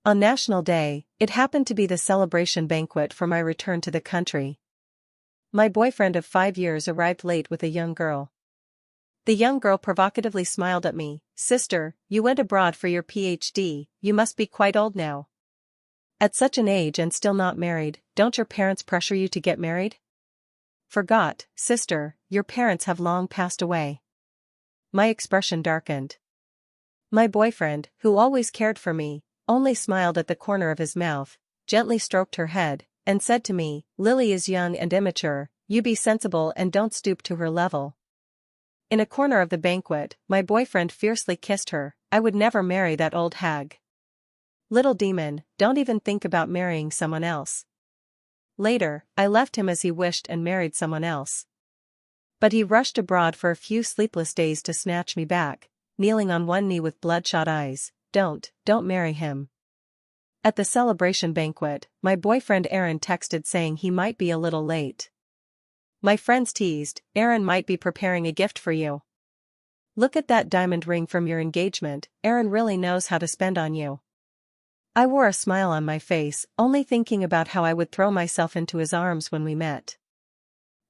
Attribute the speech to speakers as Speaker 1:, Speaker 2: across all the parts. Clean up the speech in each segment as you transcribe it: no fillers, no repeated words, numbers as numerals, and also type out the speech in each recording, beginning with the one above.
Speaker 1: On National Day, it happened to be the celebration banquet for my return to the country. My boyfriend of 5 years arrived late with a young girl. The young girl provocatively smiled at me. "Sister, you went abroad for your PhD, you must be quite old now. At such an age and still not married, don't your parents pressure you to get married?" "Forgot, sister, your parents have long passed away." My expression darkened. My boyfriend, who always cared for me, only smiled at the corner of his mouth, gently stroked her head, and said to me, "Lily is young and immature, you be sensible and don't stoop to her level." In a corner of the banquet, my boyfriend fiercely kissed her. "I would never marry that old hag. Little demon, don't even think about marrying someone else." Later, I left him as he wished and married someone else. But he rushed abroad for a few sleepless days to snatch me back, kneeling on one knee with bloodshot eyes. Don't marry him." At the celebration banquet, my boyfriend Aaron texted saying he might be a little late. My friends teased, "Aaron might be preparing a gift for you. Look at that diamond ring from your engagement, Aaron really knows how to spend on you." I wore a smile on my face, only thinking about how I would throw myself into his arms when we met.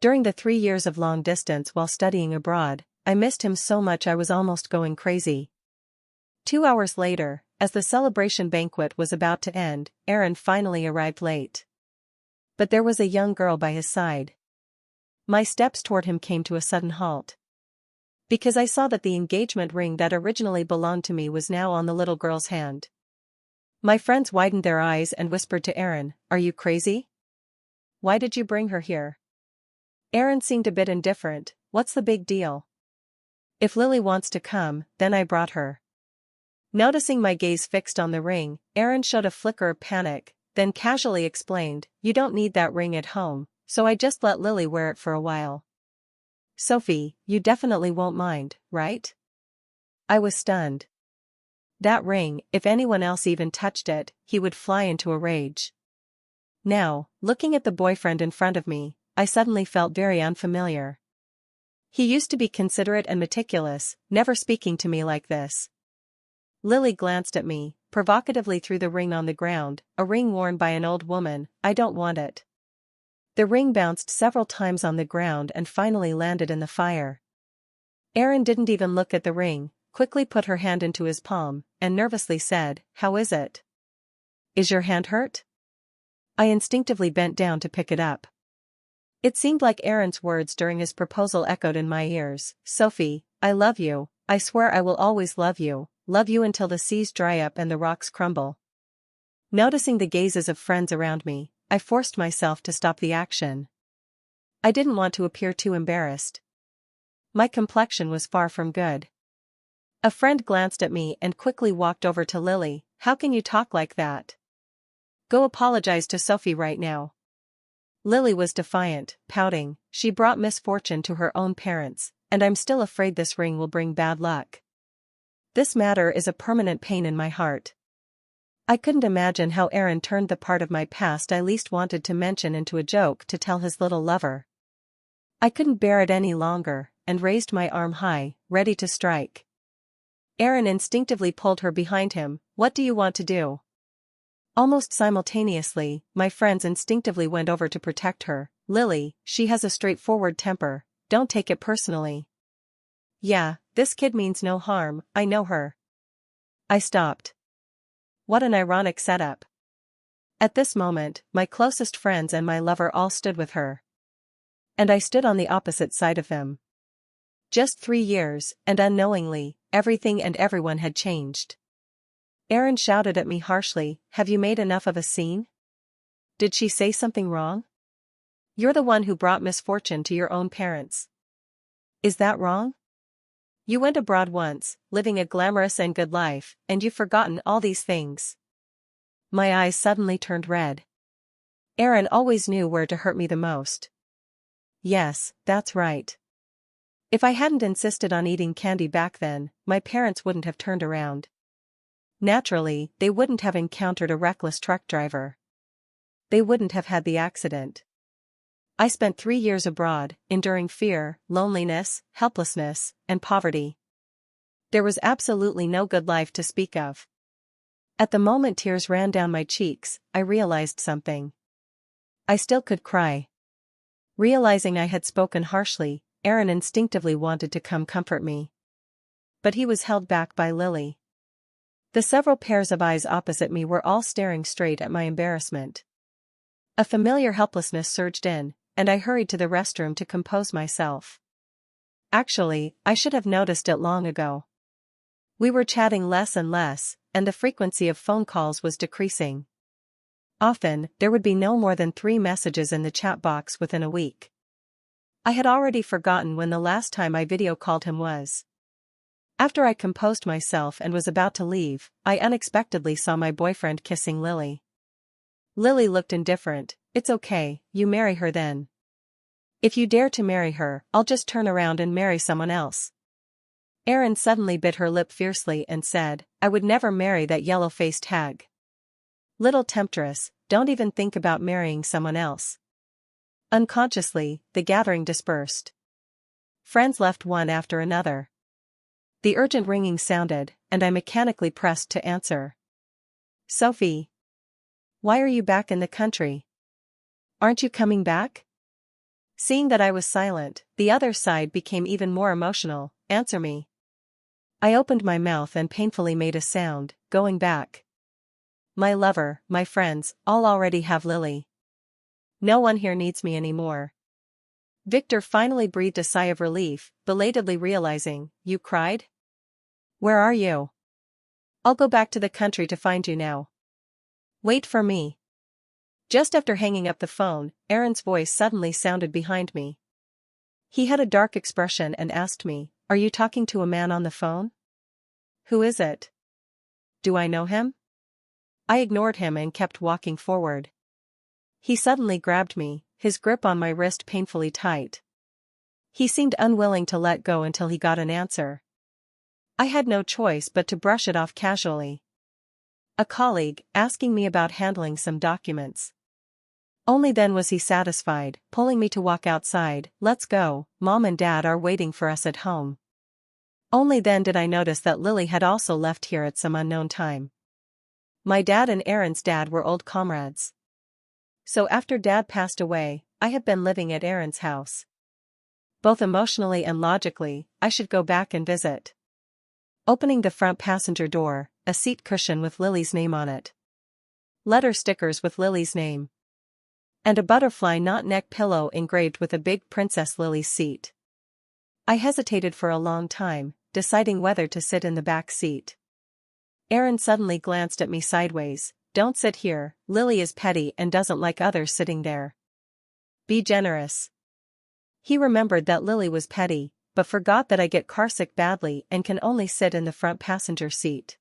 Speaker 1: During the 3 years of long distance while studying abroad, I missed him so much I was almost going crazy. 2 hours later, as the celebration banquet was about to end, Aaron finally arrived late. But there was a young girl by his side. My steps toward him came to a sudden halt. Because I saw that the engagement ring that originally belonged to me was now on the little girl's hand. My friends widened their eyes and whispered to Aaron, "Are you crazy? Why did you bring her here?" Aaron seemed a bit indifferent. "What's the big deal? If Lily wants to come, then I brought her." Noticing my gaze fixed on the ring, Aaron showed a flicker of panic, then casually explained, "You don't need that ring at home, so I just let Lily wear it for a while." "Sophie, you definitely won't mind, right?" I was stunned. That ring, if anyone else even touched it, he would fly into a rage. Now, looking at the boyfriend in front of me, I suddenly felt very unfamiliar. He used to be considerate and meticulous, never speaking to me like this. Lily glanced at me, provocatively threw the ring on the ground, "A ring worn by an old woman, I don't want it." The ring bounced several times on the ground and finally landed in the fire. Aaron didn't even look at the ring, quickly put her hand into his palm, and nervously said, "How is it? Is your hand hurt?" I instinctively bent down to pick it up. It seemed like Aaron's words during his proposal echoed in my ears. "Sophie, I love you, I swear I will always love you until the seas dry up and the rocks crumble." Noticing the gazes of friends around me, I forced myself to stop the action. I didn't want to appear too embarrassed. My complexion was far from good. A friend glanced at me and quickly walked over to Lily. "How can you talk like that? Go apologize to Sophie right now." Lily was defiant, pouting. "She brought misfortune to her own parents, and I'm still afraid this ring will bring bad luck. This matter is a permanent pain in my heart." I couldn't imagine how Aaron turned the part of my past I least wanted to mention into a joke to tell his little lover. I couldn't bear it any longer, and raised my arm high, ready to strike. Aaron instinctively pulled her behind him. "What do you want to do?" Almost simultaneously, my friends instinctively went over to protect her. "Lily, she has a straightforward temper, don't take it personally." "Yeah, this kid means no harm, I know her." I stopped. What an ironic setup. At this moment, my closest friends and my lover all stood with her. And I stood on the opposite side of them. Just 3 years, and unknowingly, everything and everyone had changed. Aaron shouted at me harshly, "Have you made enough of a scene? Did she say something wrong? You're the one who brought misfortune to your own parents. Is that wrong? You went abroad once, living a glamorous and good life, and you've forgotten all these things." My eyes suddenly turned red. Aaron always knew where to hurt me the most. Yes, that's right. If I hadn't insisted on eating candy back then, my parents wouldn't have turned around. Naturally, they wouldn't have encountered a reckless truck driver. They wouldn't have had the accident. I spent 3 years abroad, enduring fear, loneliness, helplessness, and poverty. There was absolutely no good life to speak of. At the moment tears ran down my cheeks, I realized something. I still could cry. Realizing I had spoken harshly, Aaron instinctively wanted to come comfort me. But he was held back by Lily. The several pairs of eyes opposite me were all staring straight at my embarrassment. A familiar helplessness surged in, and I hurried to the restroom to compose myself. Actually, I should have noticed it long ago. We were chatting less and less, and the frequency of phone calls was decreasing. Often, there would be no more than 3 messages in the chat box within a week. I had already forgotten when the last time I video called him was. After I composed myself and was about to leave, I unexpectedly saw my boyfriend kissing Lily. Lily looked indifferent. "It's okay, you marry her then. If you dare to marry her, I'll just turn around and marry someone else." Aaron suddenly bit her lip fiercely and said, "I would never marry that yellow-faced hag. Little temptress, don't even think about marrying someone else." Unconsciously, the gathering dispersed. Friends left one after another. The urgent ringing sounded, and I mechanically pressed to answer. "Sophie. Why are you back in the country? Aren't you coming back?" Seeing that I was silent, the other side became even more emotional. "Answer me." I opened my mouth and painfully made a sound. "Going back. My lover, my friends, all already have Lily. No one here needs me anymore." Victor finally breathed a sigh of relief, belatedly realizing. "You cried? Where are you? I'll go back to the country to find you now. Wait for me." Just after hanging up the phone, Aaron's voice suddenly sounded behind me. He had a dark expression and asked me, "Are you talking to a man on the phone? Who is it? Do I know him?" I ignored him and kept walking forward. He suddenly grabbed me, his grip on my wrist painfully tight. He seemed unwilling to let go until he got an answer. I had no choice but to brush it off casually. "A colleague, asking me about handling some documents." Only then was he satisfied, pulling me to walk outside. "Let's go, Mom and Dad are waiting for us at home." Only then did I notice that Lily had also left here at some unknown time. My dad and Aaron's dad were old comrades. So after Dad passed away, I had been living at Aaron's house. Both emotionally and logically, I should go back and visit. Opening the front passenger door, a seat cushion with Lily's name on it. Letter stickers with Lily's name. And a butterfly knot neck pillow engraved with a big Princess Lily's seat. I hesitated for a long time, deciding whether to sit in the back seat. Aaron suddenly glanced at me sideways. "Don't sit here, Lily is petty and doesn't like others sitting there. Be generous." He remembered that Lily was petty, but forgot that I get carsick badly and can only sit in the front passenger seat.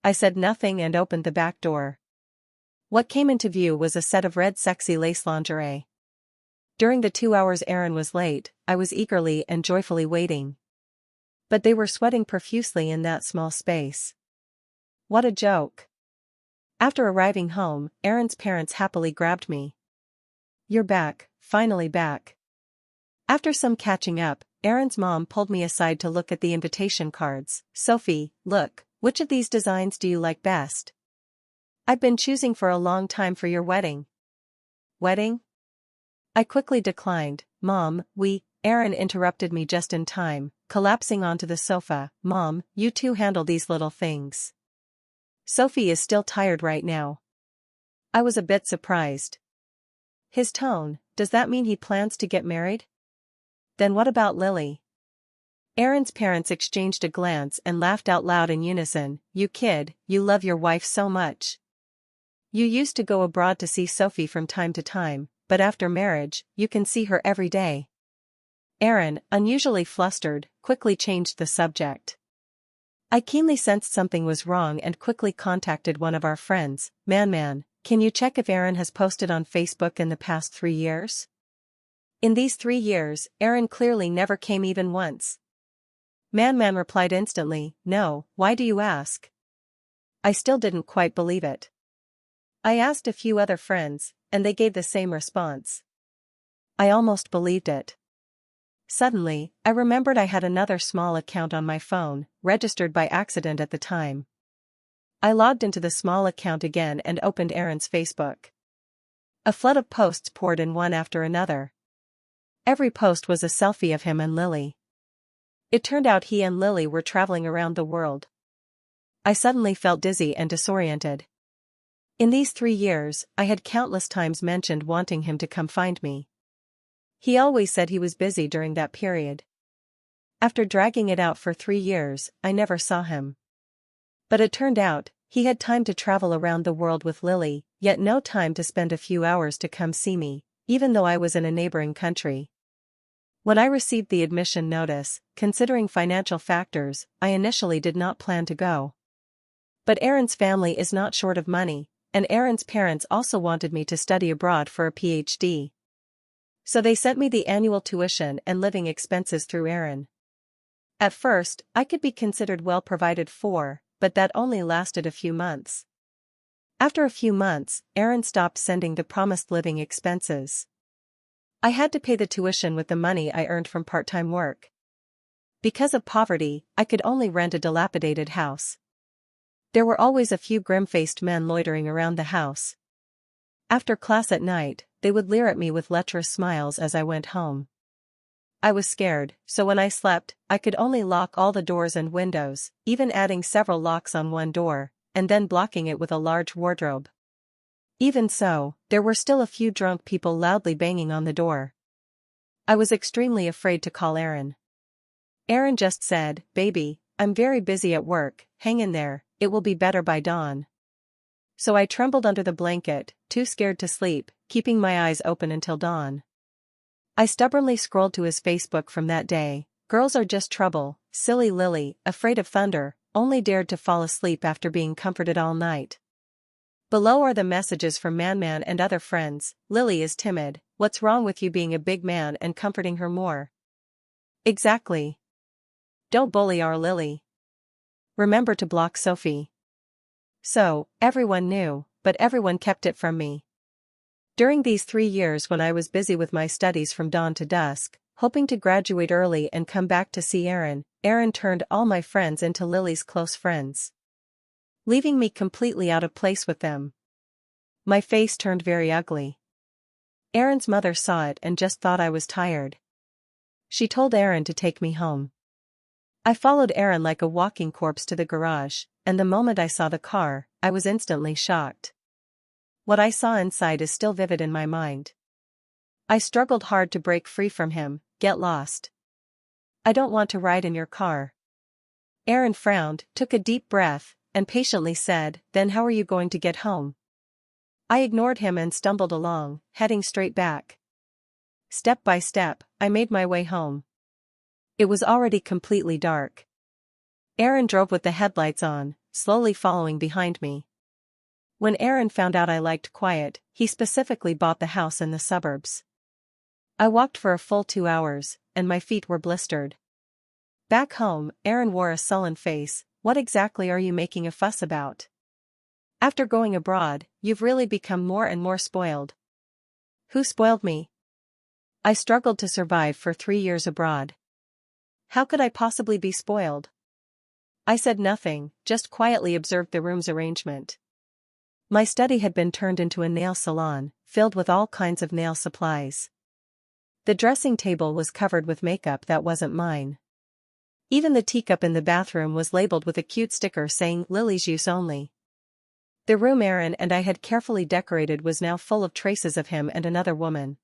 Speaker 1: I said nothing and opened the back door. What came into view was a set of red sexy lace lingerie. During the 2 hours Aaron was late, I was eagerly and joyfully waiting. But they were sweating profusely in that small space. What a joke. After arriving home, Aaron's parents happily grabbed me. "You're back, finally back." After some catching up, Aaron's mom pulled me aside to look at the invitation cards. "Sophie, look, which of these designs do you like best? I've been choosing for a long time for your wedding." "Wedding?" I quickly declined. "Mom, Aaron interrupted me just in time, collapsing onto the sofa. "Mom, you two handle these little things. Sophie is still tired right now." I was a bit surprised. His tone, does that mean he plans to get married? Then what about Lily? Aaron's parents exchanged a glance and laughed out loud in unison. "You kid, you love your wife so much. You used to go abroad to see Sophie from time to time, but after marriage, you can see her every day." Aaron, unusually flustered, quickly changed the subject. I keenly sensed something was wrong and quickly contacted one of our friends. Man, can you check if Aaron has posted on Facebook in the past 3 years? In these 3 years, Aaron clearly never came even once. Man replied instantly. "No, why do you ask?" I still didn't quite believe it. I asked a few other friends, and they gave the same response. I almost believed it. Suddenly, I remembered I had another small account on my phone, registered by accident at the time. I logged into the small account again and opened Aaron's Facebook. A flood of posts poured in one after another. Every post was a selfie of him and Lily. It turned out he and Lily were traveling around the world. I suddenly felt dizzy and disoriented. In these 3 years, I had countless times mentioned wanting him to come find me. He always said he was busy during that period. After dragging it out for 3 years, I never saw him. But it turned out, he had time to travel around the world with Lily, yet no time to spend a few hours to come see me, even though I was in a neighboring country. When I received the admission notice, considering financial factors, I initially did not plan to go. But Aaron's family is not short of money, and Aaron's parents also wanted me to study abroad for a PhD. So they sent me the annual tuition and living expenses through Aaron. At first, I could be considered well provided for, but that only lasted a few months. After a few months, Aaron stopped sending the promised living expenses. I had to pay the tuition with the money I earned from part-time work. Because of poverty, I could only rent a dilapidated house. There were always a few grim-faced men loitering around the house. After class at night, they would leer at me with lecherous smiles as I went home. I was scared, so when I slept, I could only lock all the doors and windows, even adding several locks on one door, and then blocking it with a large wardrobe. Even so, there were still a few drunk people loudly banging on the door. I was extremely afraid to call Aaron. Aaron just said, "Baby, I'm very busy at work, hang in there, it will be better by dawn." So I trembled under the blanket, too scared to sleep, keeping my eyes open until dawn. I stubbornly scrolled to his Facebook from that day. Girls are just trouble, silly Lily, afraid of thunder, only dared to fall asleep after being comforted all night. Below are the messages from Man and other friends. Lily is timid, what's wrong with you being a big man and comforting her more? Exactly. Don't bully our Lily. Remember to block Sophie. So, everyone knew, but everyone kept it from me. During these 3 years when I was busy with my studies from dawn to dusk, hoping to graduate early and come back to see Aaron, Aaron turned all my friends into Lily's close friends, leaving me completely out of place with them. My face turned very ugly. Aaron's mother saw it and just thought I was tired. She told Aaron to take me home. I followed Aaron like a walking corpse to the garage, and the moment I saw the car, I was instantly shocked. What I saw inside is still vivid in my mind. I struggled hard to break free from him. Get lost. I don't want to ride in your car. Aaron frowned, took a deep breath, and patiently said, "Then how are you going to get home?" I ignored him and stumbled along, heading straight back. Step by step, I made my way home. It was already completely dark. Aaron drove with the headlights on, slowly following behind me. When Aaron found out I liked quiet, he specifically bought the house in the suburbs. I walked for a full 2 hours, and my feet were blistered. Back home, Aaron wore a sullen face. "What exactly are you making a fuss about? After going abroad, you've really become more and more spoiled." Who spoiled me? I struggled to survive for 3 years abroad. How could I possibly be spoiled? I said nothing, just quietly observed the room's arrangement. My study had been turned into a nail salon, filled with all kinds of nail supplies. The dressing table was covered with makeup that wasn't mine. Even the teacup in the bathroom was labeled with a cute sticker saying "Lily's use only." The room Aaron and I had carefully decorated was now full of traces of him and another woman.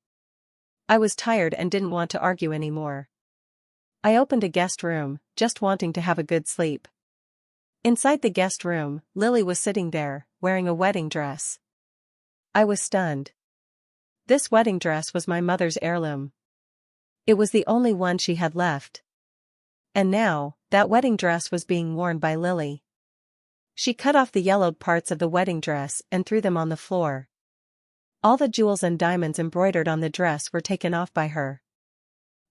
Speaker 1: I was tired and didn't want to argue anymore. I opened a guest room, just wanting to have a good sleep. Inside the guest room, Lily was sitting there, wearing a wedding dress. I was stunned. This wedding dress was my mother's heirloom. It was the only one she had left. And now, that wedding dress was being worn by Lily. She cut off the yellowed parts of the wedding dress and threw them on the floor. All the jewels and diamonds embroidered on the dress were taken off by her.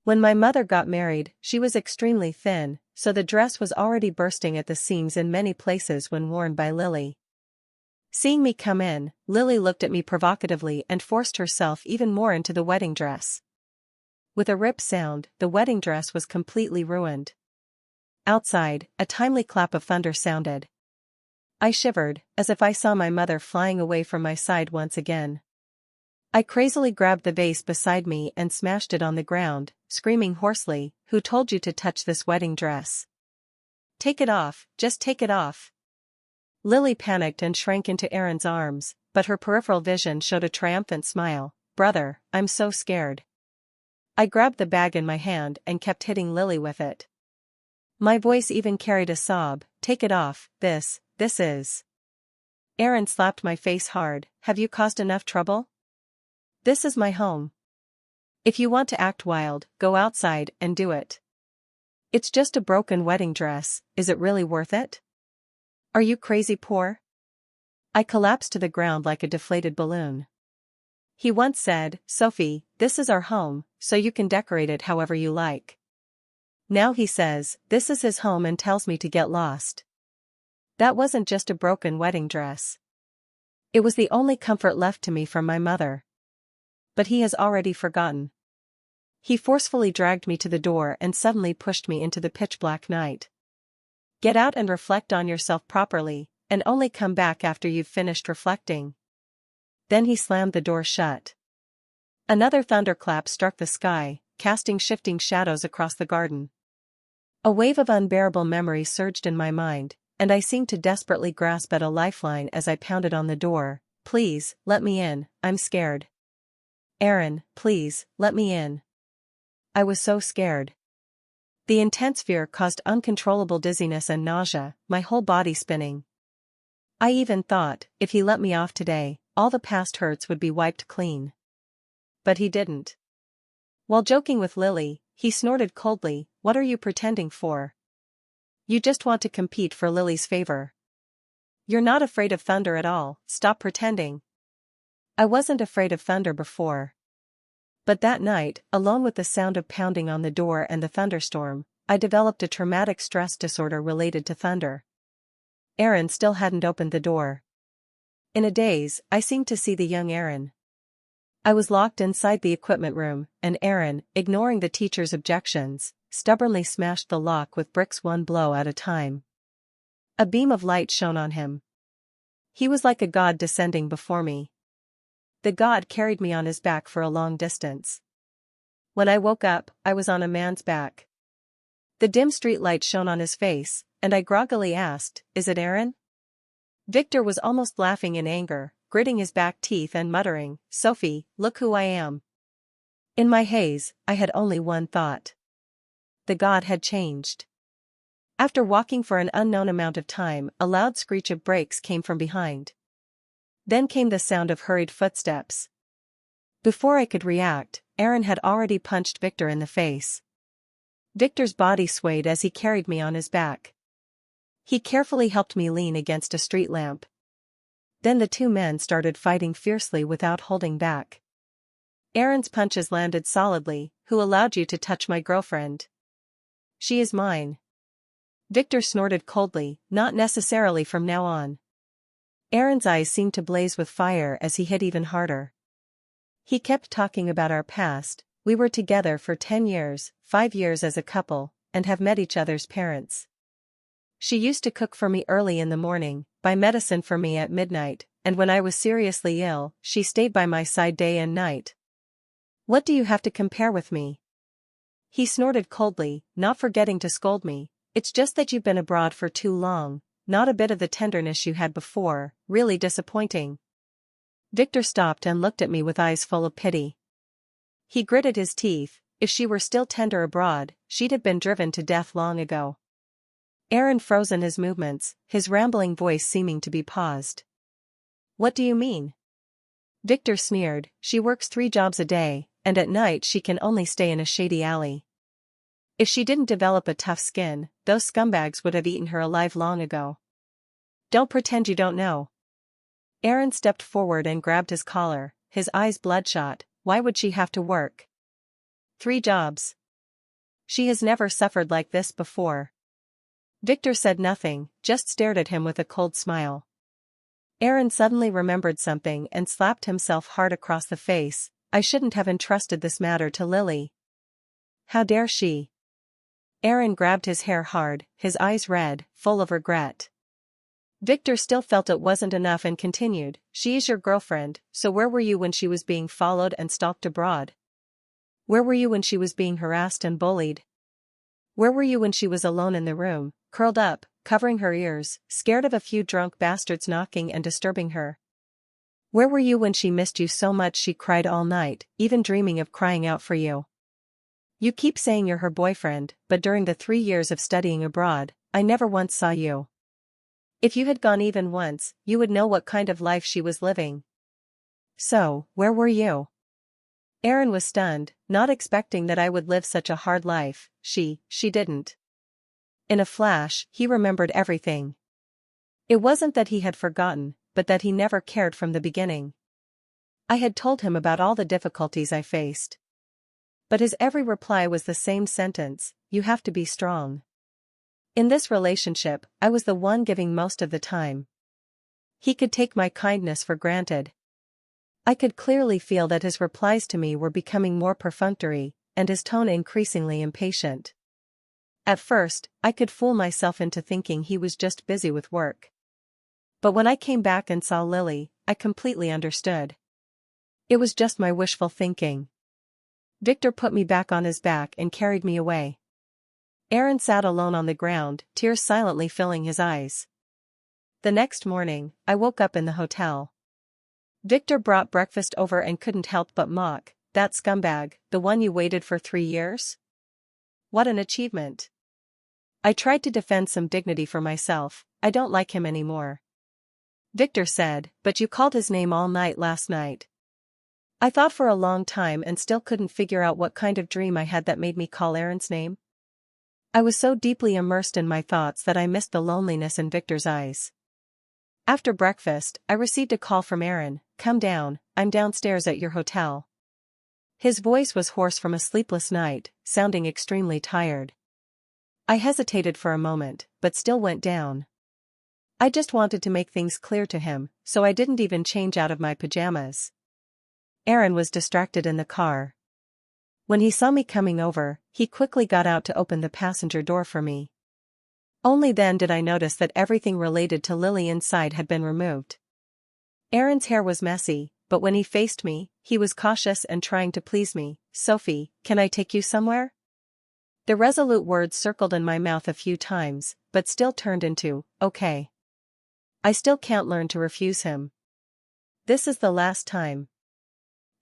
Speaker 1: When my mother got married, she was extremely thin, so the dress was already bursting at the seams in many places when worn by Lily. Seeing me come in, Lily looked at me provocatively and forced herself even more into the wedding dress. With a rip sound, the wedding dress was completely ruined. Outside, a timely clap of thunder sounded. I shivered, as if I saw my mother flying away from my side once again. I crazily grabbed the vase beside me and smashed it on the ground, screaming hoarsely, "Who told you to touch this wedding dress? Take it off, just take it off." Lily panicked and shrank into Aaron's arms, but her peripheral vision showed a triumphant smile. "Brother, I'm so scared." I grabbed the bag in my hand and kept hitting Lily with it. My voice even carried a sob. "Take it off, this is." Aaron slapped my face hard. "Have you caused enough trouble? This is my home. If you want to act wild, go outside and do it. It's just a broken wedding dress, is it really worth it? Are you crazy poor?" I collapsed to the ground like a deflated balloon. He once said, "Sophie, this is our home, so you can decorate it however you like." Now he says, this is his home and tells me to get lost. That wasn't just a broken wedding dress. It was the only comfort left to me from my mother. But he has already forgotten. He forcefully dragged me to the door and suddenly pushed me into the pitch-black night. "Get out and reflect on yourself properly, and only come back after you've finished reflecting." Then he slammed the door shut. Another thunderclap struck the sky, casting shifting shadows across the garden. A wave of unbearable memory surged in my mind, and I seemed to desperately grasp at a lifeline as I pounded on the door. "Please, let me in, I'm scared. Aaron, please, let me in." I was so scared. The intense fear caused uncontrollable dizziness and nausea, my whole body spinning. I even thought, if he let me off today, all the past hurts would be wiped clean. But he didn't. While joking with Lily, he snorted coldly, "What are you pretending for? You just want to compete for Lily's favor. You're not afraid of thunder at all, stop pretending." I wasn't afraid of thunder before. But that night, alone with the sound of pounding on the door and the thunderstorm, I developed a traumatic stress disorder related to thunder. Aaron still hadn't opened the door. In a daze, I seemed to see the young Aaron. I was locked inside the equipment room, and Aaron, ignoring the teacher's objections, stubbornly smashed the lock with bricks one blow at a time. A beam of light shone on him. He was like a god descending before me. The god carried me on his back for a long distance. When I woke up, I was on a man's back. The dim street light shone on his face, and I groggily asked, "Is it Aaron?" Victor was almost laughing in anger, gritting his back teeth and muttering, "Sophie, look who I am." In my haze, I had only one thought. The god had changed. After walking for an unknown amount of time, a loud screech of brakes came from behind. Then came the sound of hurried footsteps. Before I could react, Aaron had already punched Victor in the face. Victor's body swayed as he carried me on his back. He carefully helped me lean against a street lamp. Then the two men started fighting fiercely without holding back. Aaron's punches landed solidly. "Who allowed you to touch my girlfriend? She is mine." Victor snorted coldly, "Not necessarily from now on." Aaron's eyes seemed to blaze with fire as he hit even harder. He kept talking about our past. "We were together for 10 years, 5 years as a couple, and have met each other's parents. She used to cook for me early in the morning, buy medicine for me at midnight, and when I was seriously ill, she stayed by my side day and night. What do you have to compare with me?" He snorted coldly, not forgetting to scold me. "It's just that you've been abroad for too long, not a bit of the tenderness you had before, really disappointing." Victor stopped and looked at me with eyes full of pity. He gritted his teeth. If she were still tender abroad, she'd have been driven to death long ago. Aaron froze in his movements, his rambling voice seeming to be paused. "What do you mean?" Victor sneered. "She works 3 jobs a day, and at night she can only stay in a shady alley. If she didn't develop a tough skin, those scumbags would have eaten her alive long ago. Don't pretend you don't know." Aaron stepped forward and grabbed his collar, his eyes bloodshot. "Why would she have to work 3 jobs? She has never suffered like this before." Victor said nothing, just stared at him with a cold smile. Aaron suddenly remembered something and slapped himself hard across the face. "I shouldn't have entrusted this matter to Lily. How dare she?" Aaron grabbed his hair hard, his eyes red, full of regret. Victor still felt it wasn't enough and continued, "She is your girlfriend, so where were you when she was being followed and stalked abroad? Where were you when she was being harassed and bullied? Where were you when she was alone in the room, curled up, covering her ears, scared of a few drunk bastards knocking and disturbing her? Where were you when she missed you so much she cried all night, even dreaming of crying out for you? You keep saying you're her boyfriend, but during the 3 years of studying abroad, I never once saw you. If you had gone even once, you would know what kind of life she was living. So, where were you?" Aaron was stunned, not expecting that I would live such a hard life. She didn't. In a flash, he remembered everything. It wasn't that he had forgotten, but that he never cared from the beginning. I had told him about all the difficulties I faced. But his every reply was the same sentence, "You have to be strong." In this relationship, I was the one giving most of the time. He could take my kindness for granted. I could clearly feel that his replies to me were becoming more perfunctory, and his tone increasingly impatient. At first, I could fool myself into thinking he was just busy with work. But when I came back and saw Lily, I completely understood. It was just my wishful thinking. Victor put me back on his back and carried me away. Aaron sat alone on the ground, tears silently filling his eyes. The next morning, I woke up in the hotel. Victor brought breakfast over and couldn't help but mock, "That scumbag, the one you waited for 3 years? What an achievement." I tried to defend some dignity for myself, "I don't like him anymore." Victor said, "But you called his name all night last night." I thought for a long time and still couldn't figure out what kind of dream I had that made me call Aaron's name. I was so deeply immersed in my thoughts that I missed the loneliness in Victor's eyes. After breakfast, I received a call from Aaron, "Come down, I'm downstairs at your hotel." His voice was hoarse from a sleepless night, sounding extremely tired. I hesitated for a moment, but still went down. I just wanted to make things clear to him, so I didn't even change out of my pajamas. Aaron was distracted in the car. When he saw me coming over, he quickly got out to open the passenger door for me. Only then did I notice that everything related to Lily inside had been removed. Aaron's hair was messy, but when he faced me, he was cautious and trying to please me. "Sophie, can I take you somewhere?" The resolute words circled in my mouth a few times, but still turned into, "Okay." I still can't learn to refuse him. This is the last time.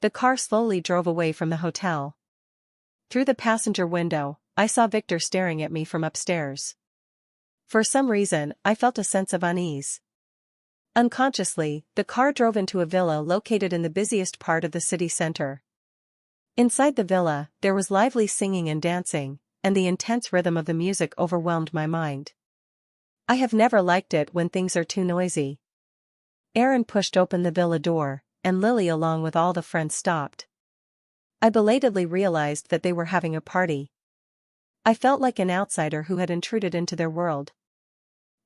Speaker 1: The car slowly drove away from the hotel. Through the passenger window, I saw Victor staring at me from upstairs. For some reason, I felt a sense of unease. Unconsciously, the car drove into a villa located in the busiest part of the city center. Inside the villa, there was lively singing and dancing, and the intense rhythm of the music overwhelmed my mind. I have never liked it when things are too noisy. Aaron pushed open the villa door, and Lily along with all the friends stopped. I belatedly realized that they were having a party. I felt like an outsider who had intruded into their world.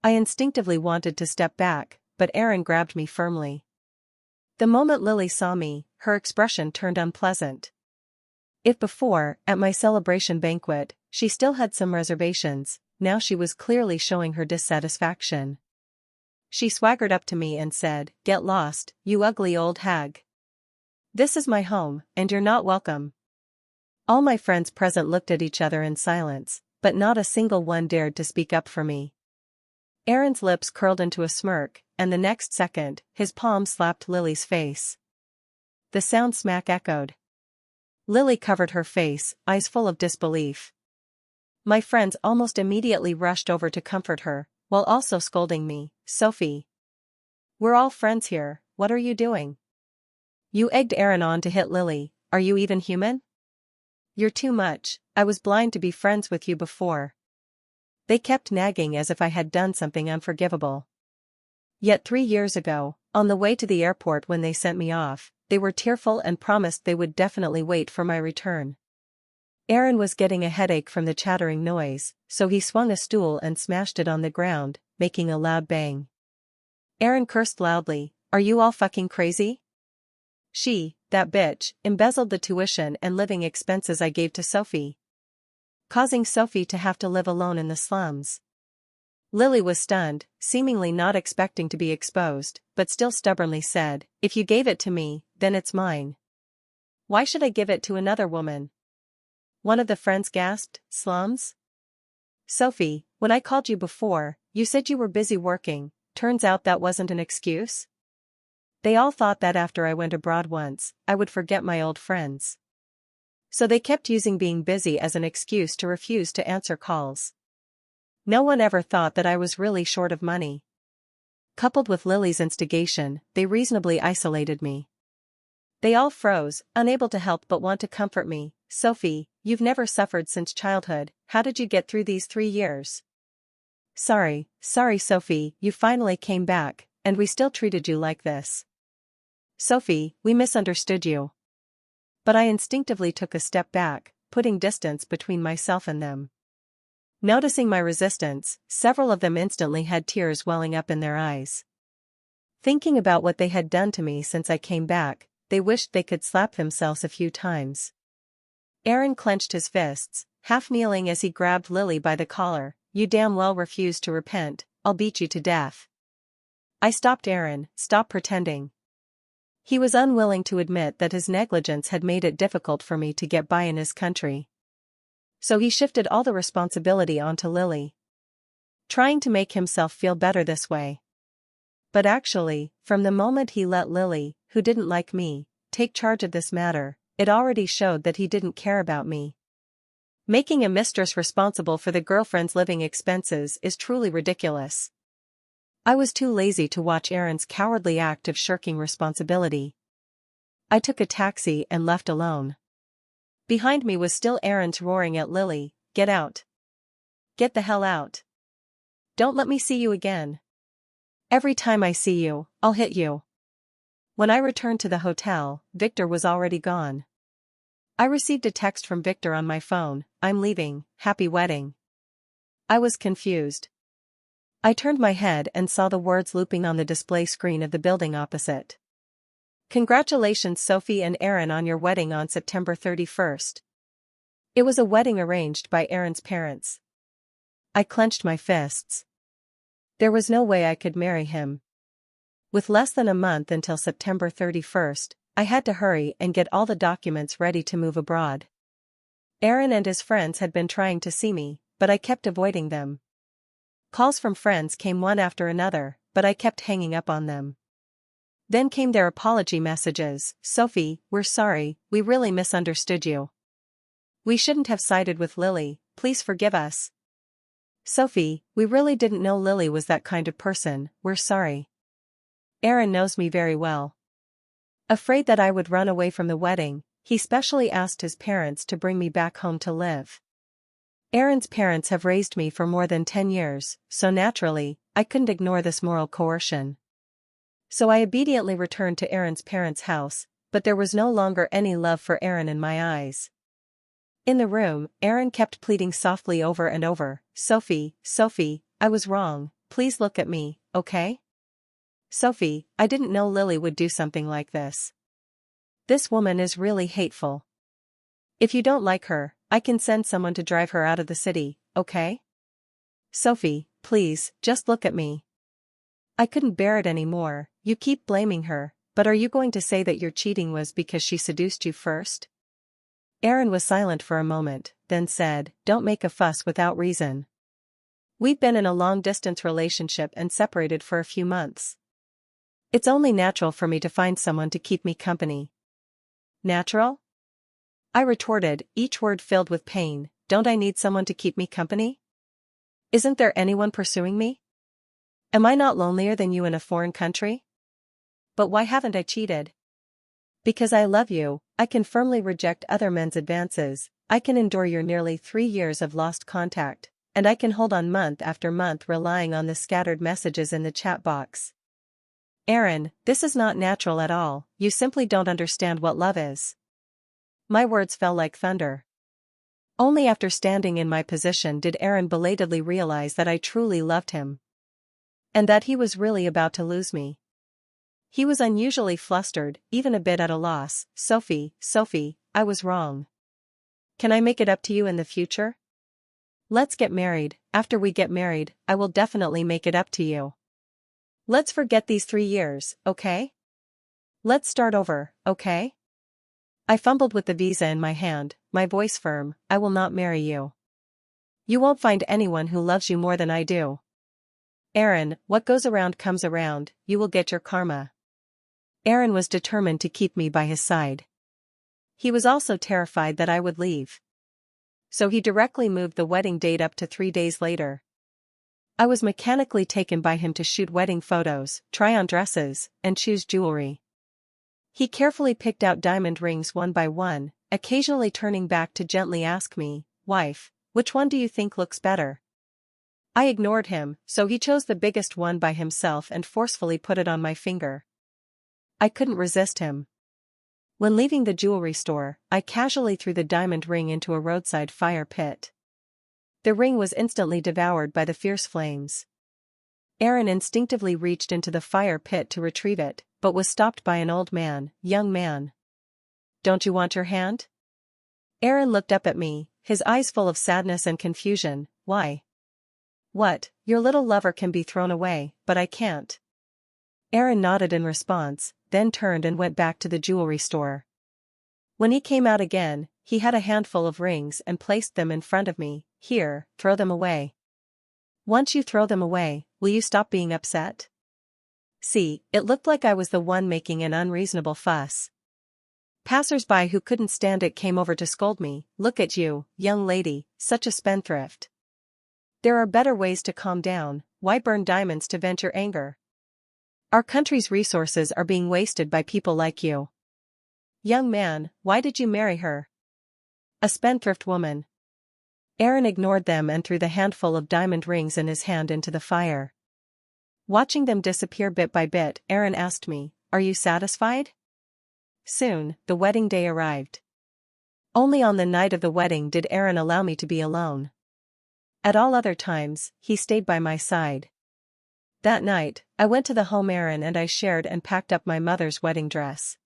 Speaker 1: I instinctively wanted to step back, but Aaron grabbed me firmly. The moment Lily saw me, her expression turned unpleasant. If before, at my celebration banquet, she still had some reservations, now she was clearly showing her dissatisfaction. She swaggered up to me and said, "Get lost, you ugly old hag. This is my home, and you're not welcome." All my friends present looked at each other in silence, but not a single one dared to speak up for me. Aaron's lips curled into a smirk, and the next second, his palm slapped Lily's face. The sound smack echoed. Lily covered her face, eyes full of disbelief. My friends almost immediately rushed over to comfort her, while also scolding me, "Sophie, we're all friends here, what are you doing? You egged Aaron on to hit Lily, are you even human? You're too much, I was blind to be friends with you before." They kept nagging as if I had done something unforgivable. Yet 3 years ago, on the way to the airport when they sent me off, they were tearful and promised they would definitely wait for my return. Aaron was getting a headache from the chattering noise, so he swung a stool and smashed it on the ground, making a loud bang. Aaron cursed loudly, "Are you all fucking crazy? That bitch, embezzled the tuition and living expenses I gave to Sophie, causing Sophie to have to live alone in the slums. Lily was stunned, seemingly not expecting to be exposed, but still stubbornly said, "If you gave it to me, then it's mine." "Why should I give it to another woman?" one of the friends gasped. "Slums?" "Sophie, when I called you before, you said you were busy working. Turns out that wasn't an excuse?" They all thought that after I went abroad once, I would forget my old friends. So they kept using being busy as an excuse to refuse to answer calls. No one ever thought that I was really short of money. Coupled with Lily's instigation, they reasonably isolated me. They all froze, unable to help but want to comfort me. "Sophie, you've never suffered since childhood. How did you get through these 3 years?" Sorry, Sophie, you finally came back, and we still treated you like this." "Sophie, we misunderstood you." But I instinctively took a step back, putting distance between myself and them. Noticing my resistance, several of them instantly had tears welling up in their eyes. Thinking about what they had done to me since I came back, they wished they could slap themselves a few times. Aaron clenched his fists, half kneeling as he grabbed Lily by the collar. "You damn well refuse to repent, I'll beat you to death." I stopped Aaron. "Stop pretending." He was unwilling to admit that his negligence had made it difficult for me to get by in his country. So he shifted all the responsibility onto Lily, trying to make himself feel better this way. But actually, from the moment he let Lily, who didn't like me, take charge of this matter, it already showed that he didn't care about me. Making a mistress responsible for the girlfriend's living expenses is truly ridiculous. I was too lazy to watch Aaron's cowardly act of shirking responsibility. I took a taxi and left alone. Behind me was still Aaron's roaring at Lily, "Get out. Get the hell out. Don't let me see you again. Every time I see you, I'll hit you." When I returned to the hotel, Victor was already gone. I received a text from Victor on my phone, "I'm leaving, happy wedding." I was confused. I turned my head and saw the words looping on the display screen of the building opposite. "Congratulations Sophie and Aaron on your wedding on September 31st. It was a wedding arranged by Aaron's parents. I clenched my fists. There was no way I could marry him. With less than a month until September 31st, I had to hurry and get all the documents ready to move abroad. Aaron and his friends had been trying to see me, but I kept avoiding them. Calls from friends came one after another, but I kept hanging up on them. Then came their apology messages. "Sophie, we're sorry, we really misunderstood you. We shouldn't have sided with Lily, please forgive us. Sophie, we really didn't know Lily was that kind of person, we're sorry. Aaron knows me very well." Afraid that I would run away from the wedding, he specially asked his parents to bring me back home to live. Aaron's parents have raised me for more than 10 years, so naturally, I couldn't ignore this moral coercion. So I obediently returned to Aaron's parents' house, but there was no longer any love for Aaron in my eyes. In the room, Aaron kept pleading softly over and over, Sophie, I was wrong, please look at me, okay? Sophie, I didn't know Lily would do something like this. This woman is really hateful. If you don't like her, I can send someone to drive her out of the city, okay? Sophie, please, just look at me. I couldn't bear it anymore. You keep blaming her, but are you going to say that your cheating was because she seduced you first? Aaron was silent for a moment, then said, Don't make a fuss without reason. We've been in a long-distance relationship and separated for a few months. It's only natural for me to find someone to keep me company. Natural? I retorted, each word filled with pain. Don't I need someone to keep me company? Isn't there anyone pursuing me? Am I not lonelier than you in a foreign country? But why haven't I cheated? Because I love you, I can firmly reject other men's advances, I can endure your nearly 3 years of lost contact, and I can hold on month after month relying on the scattered messages in the chat box. Aaron, this is not natural at all, you simply don't understand what love is. My words fell like thunder. Only after standing in my position did Aaron belatedly realize that I truly loved him. And that he was really about to lose me. He was unusually flustered, even a bit at a loss. Sophie, I was wrong. Can I make it up to you in the future? Let's get married, after we get married, I will definitely make it up to you. Let's forget these 3 years, okay? Let's start over, okay? I fumbled with the visa in my hand, my voice firm. I will not marry you. You won't find anyone who loves you more than I do. Aaron, what goes around comes around, you will get your karma. Aaron was determined to keep me by his side. He was also terrified that I would leave. So he directly moved the wedding date up to 3 days later. I was mechanically taken by him to shoot wedding photos, try on dresses, and choose jewelry. He carefully picked out diamond rings one by one, occasionally turning back to gently ask me, "Wife, which one do you think looks better?" I ignored him, so he chose the biggest one by himself and forcefully put it on my finger. I couldn't resist him. When leaving the jewelry store, I casually threw the diamond ring into a roadside fire pit. The ring was instantly devoured by the fierce flames. Aaron instinctively reached into the fire pit to retrieve it, but was stopped by an old man. "Young man. Don't you want your hand?" Aaron looked up at me, his eyes full of sadness and confusion. "Why?" "What, your little lover can be thrown away, but I can't." Aaron nodded in response, then turned and went back to the jewelry store. When he came out again, he had a handful of rings and placed them in front of me. "Here, throw them away. Once you throw them away, will you stop being upset?" See, it looked like I was the one making an unreasonable fuss. Passers-by who couldn't stand it came over to scold me. "Look at you, young lady, such a spendthrift. There are better ways to calm down, why burn diamonds to vent your anger? Our country's resources are being wasted by people like you. Young man, why did you marry her? A spendthrift woman." Aaron ignored them and threw the handful of diamond rings in his hand into the fire. Watching them disappear bit by bit, Aaron asked me, "Are you satisfied?" Soon, the wedding day arrived. Only on the night of the wedding did Aaron allow me to be alone. At all other times, he stayed by my side. That night, I went to the home Aaron and I shared and packed up my mother's wedding dress.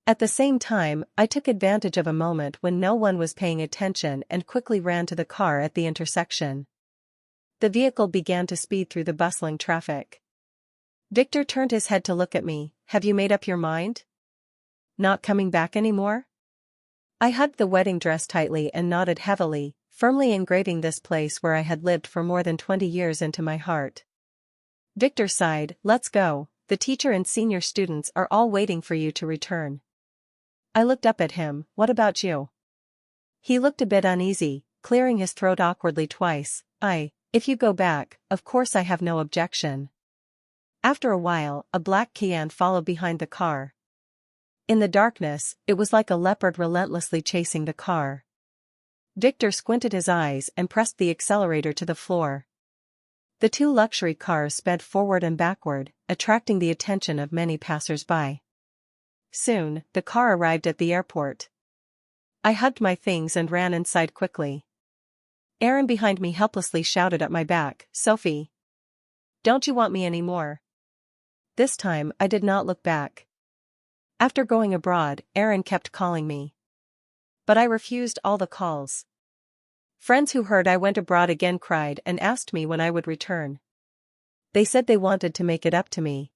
Speaker 1: At the same time, I took advantage of a moment when no one was paying attention and quickly ran to the car at the intersection. The vehicle began to speed through the bustling traffic. Victor turned his head to look at me. "Have you made up your mind? Not coming back anymore?" I hugged the wedding dress tightly and nodded heavily, firmly engraving this place where I had lived for more than 20 years into my heart. Victor sighed. "Let's go, the teacher and senior students are all waiting for you to return." I looked up at him. "What about you?" He looked a bit uneasy, clearing his throat awkwardly twice. If you go back, of course I have no objection." After a while, a black Cayenne followed behind the car. In the darkness, it was like a leopard relentlessly chasing the car. Victor squinted his eyes and pressed the accelerator to the floor. The two luxury cars sped forward and backward, attracting the attention of many passers-by. Soon, the car arrived at the airport. I hugged my things and ran inside quickly. Aaron behind me helplessly shouted at my back, "Sophie! Don't you want me anymore?" This time, I did not look back. After going abroad, Aaron kept calling me. But I refused all the calls. Friends who heard I went abroad again cried and asked me when I would return. They said they wanted to make it up to me.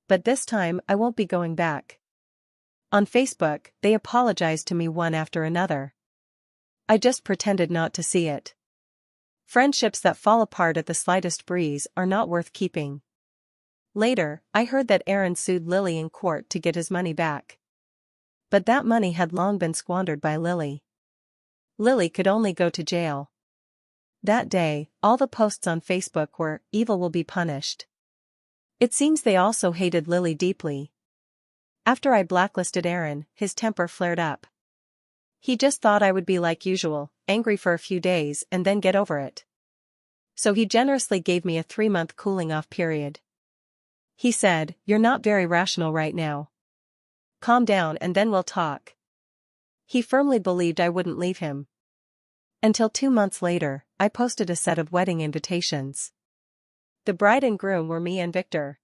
Speaker 1: But this time I won't be going back. On Facebook, they apologized to me one after another. I just pretended not to see it. Friendships that fall apart at the slightest breeze are not worth keeping. Later, I heard that Aaron sued Lily in court to get his money back. But that money had long been squandered by Lily. Lily could only go to jail. That day, all the posts on Facebook were, "Evil will be punished." It seems they also hated Lily deeply. After I blacklisted Aaron, his temper flared up. He just thought I would be like usual, angry for a few days and then get over it. So he generously gave me a 3-month cooling-off period. He said, "You're not very rational right now. Calm down and then we'll talk." He firmly believed I wouldn't leave him. Until 2 months later, I posted a set of wedding invitations. The bride and groom were me and Victor.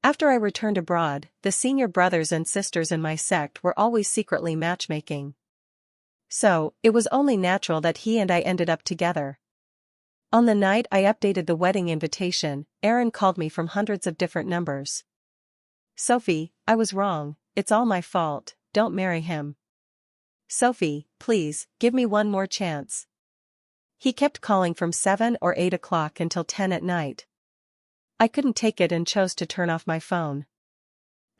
Speaker 1: After I returned abroad, the senior brothers and sisters in my sect were always secretly matchmaking. So, it was only natural that he and I ended up together. On the night I updated the wedding invitation, Aaron called me from hundreds of different numbers. "Sophie, I was wrong, it's all my fault, don't marry him. Sophie, please, give me one more chance." He kept calling from 7 or 8 o'clock until 10 at night. I couldn't take it and chose to turn off my phone.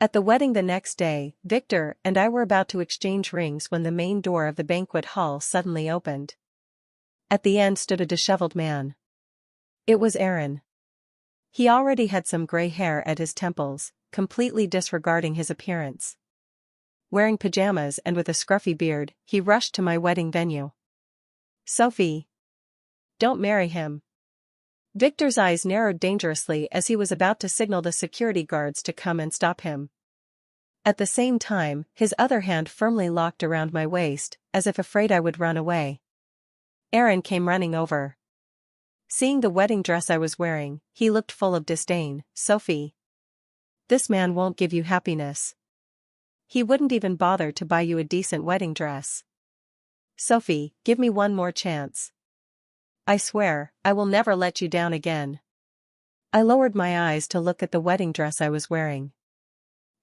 Speaker 1: At the wedding the next day, Victor and I were about to exchange rings when the main door of the banquet hall suddenly opened. At the end stood a disheveled man. It was Aaron. He already had some gray hair at his temples, completely disregarding his appearance. Wearing pajamas and with a scruffy beard, he rushed to my wedding venue. "Sophie, don't marry him." Victor's eyes narrowed dangerously as he was about to signal the security guards to come and stop him. At the same time, his other hand firmly locked around my waist, as if afraid I would run away. Aaron came running over. Seeing the wedding dress I was wearing, he looked full of disdain. "Sophie, this man won't give you happiness. He wouldn't even bother to buy you a decent wedding dress. Sophie, give me one more chance. I swear, I will never let you down again." I lowered my eyes to look at the wedding dress I was wearing.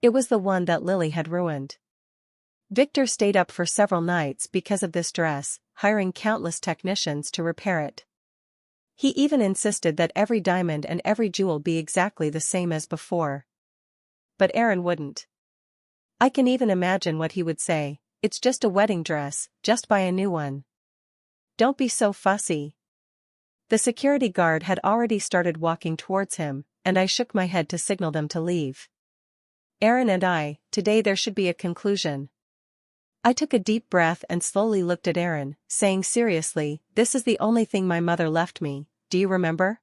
Speaker 1: It was the one that Lily had ruined. Victor stayed up for several nights because of this dress, hiring countless technicians to repair it. He even insisted that every diamond and every jewel be exactly the same as before. But Aaron wouldn't. I can even imagine what he would say: "It's just a wedding dress, just buy a new one. Don't be so fussy." The security guard had already started walking towards him, and I shook my head to signal them to leave. "Aaron and I, today there should be a conclusion." I took a deep breath and slowly looked at Aaron, saying seriously, "This is the only thing my mother left me, do you remember?"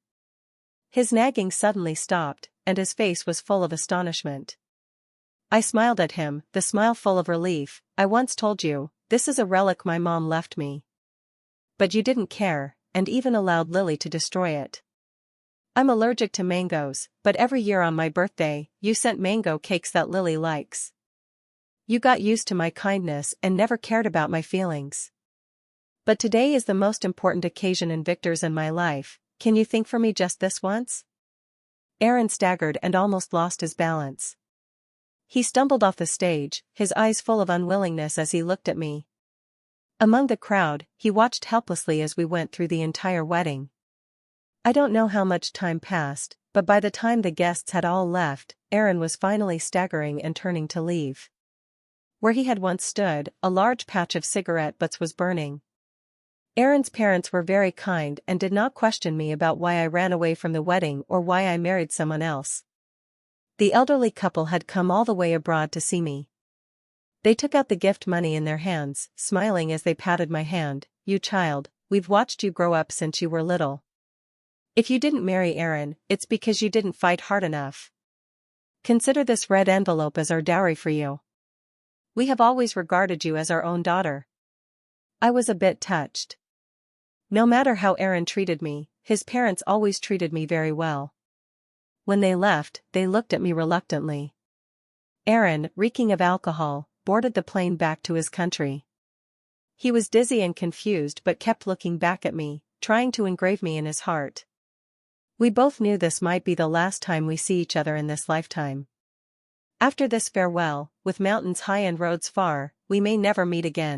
Speaker 1: His nagging suddenly stopped, and his face was full of astonishment. I smiled at him, the smile full of relief. "I once told you, this is a relic my mom left me. But you didn't care, and even allowed Lily to destroy it. I'm allergic to mangoes, but every year on my birthday, you sent mango cakes that Lily likes. You got used to my kindness and never cared about my feelings. But today is the most important occasion in Victor's and my life. Can you think for me just this once?" Aaron staggered and almost lost his balance. He stumbled off the stage, his eyes full of unwillingness as he looked at me. Among the crowd, he watched helplessly as we went through the entire wedding. I don't know how much time passed, but by the time the guests had all left, Aaron was finally staggering and turning to leave. Where he had once stood, a large patch of cigarette butts was burning. Aaron's parents were very kind and did not question me about why I ran away from the wedding or why I married someone else. The elderly couple had come all the way abroad to see me. They took out the gift money in their hands, smiling as they patted my hand. "You child, we've watched you grow up since you were little. If you didn't marry Aaron, it's because you didn't fight hard enough. Consider this red envelope as our dowry for you. We have always regarded you as our own daughter." I was a bit touched. No matter how Aaron treated me, his parents always treated me very well. When they left, they looked at me reluctantly. Aaron, reeking of alcohol, boarded the plane back to his country. He was dizzy and confused but kept looking back at me, trying to engrave me in his heart. We both knew this might be the last time we see each other in this lifetime. After this farewell, with mountains high and roads far, we may never meet again.